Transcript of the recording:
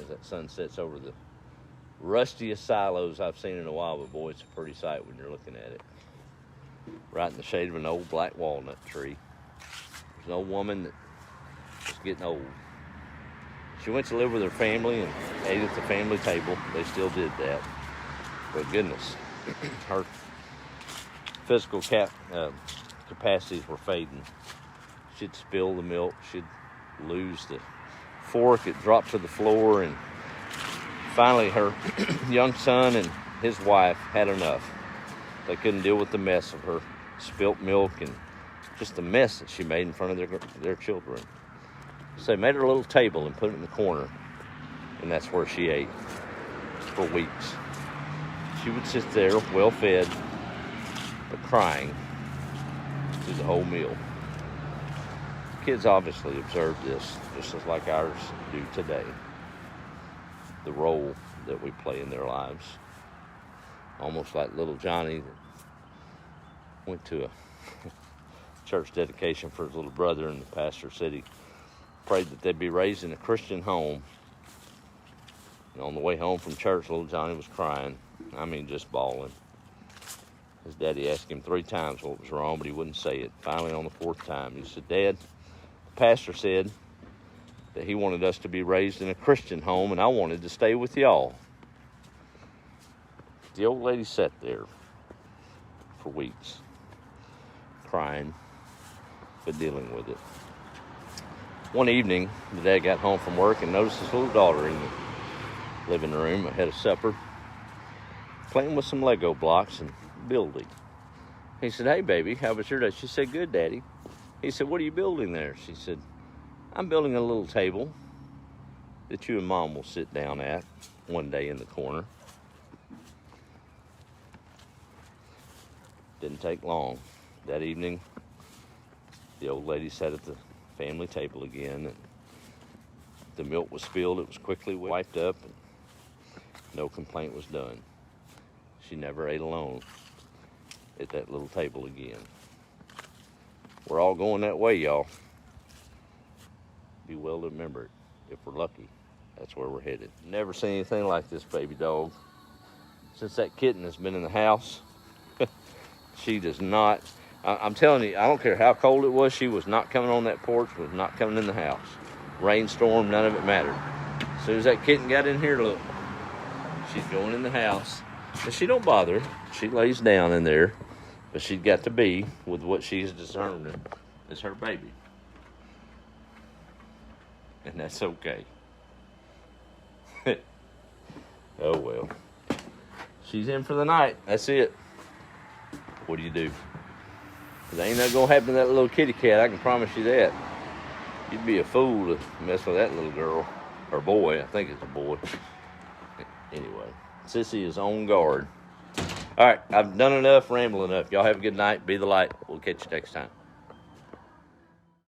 as that sun sets over the rustiest silos I've seen in a while, but boy, it's a pretty sight when you're looking at it. Right in the shade of an old black walnut tree. There's an old woman that was getting old. She went to live with her family and ate at the family table. They still did that. But goodness, her physical capacities were fading. She'd spill the milk. She'd lose the fork. It dropped to the floor. And finally, her young son and his wife had enough. They couldn't deal with the mess of her spilt milk and just the mess that she made in front of their children. So they made her a little table and put it in the corner, and that's where she ate for weeks. She would sit there, well-fed, but crying through the whole meal. Kids obviously observed this, just as like ours do today. The role that we play in their lives. Almost like little Johnny that went to a church dedication for his little brother, and the pastor said he prayed that they'd be raised in a Christian home. And on the way home from church, little Johnny was crying. I mean, just bawling. His daddy asked him 3 times what was wrong, but he wouldn't say it. Finally, on the 4th time, he said, "Dad, the pastor said that he wanted us to be raised in a Christian home, and I wanted to stay with y'all." The old lady sat there for weeks, crying, but dealing with it. One evening, the dad got home from work and noticed his little daughter in the living room ahead of supper, playing with some Lego blocks and building. He said, "Hey, baby, how was your day?" She said, "Good, Daddy." He said, "What are you building there?" She said, "I'm building a little table that you and Mom will sit down at one day in the corner." Didn't take long. That evening, the old lady sat at the family table again, and the milk was spilled. It was quickly wiped up, and no complaint was done. She never ate alone at that little table again. We're all going that way, y'all. Be well to remember it. If we're lucky, that's where we're headed. Never seen anything like this baby dog. Since that kitten has been in the house, she does not, I'm telling you, I don't care how cold it was, she was not coming on that porch, was not coming in the house. Rainstorm, none of it mattered. As soon as that kitten got in here, look, she's going in the house. And she don't bother. She lays down in there, but she's got to be with what she's discerning as her baby. And that's okay. Oh well. She's in for the night. That's it. What do you do? Because ain't nothing going to happen to that little kitty cat, I can promise you that. You'd be a fool to mess with that little girl. Or boy, I think it's a boy. Anyway, Sissy is on guard. All right, I've done enough, rambled enough. Y'all have a good night. Be the light. We'll catch you next time.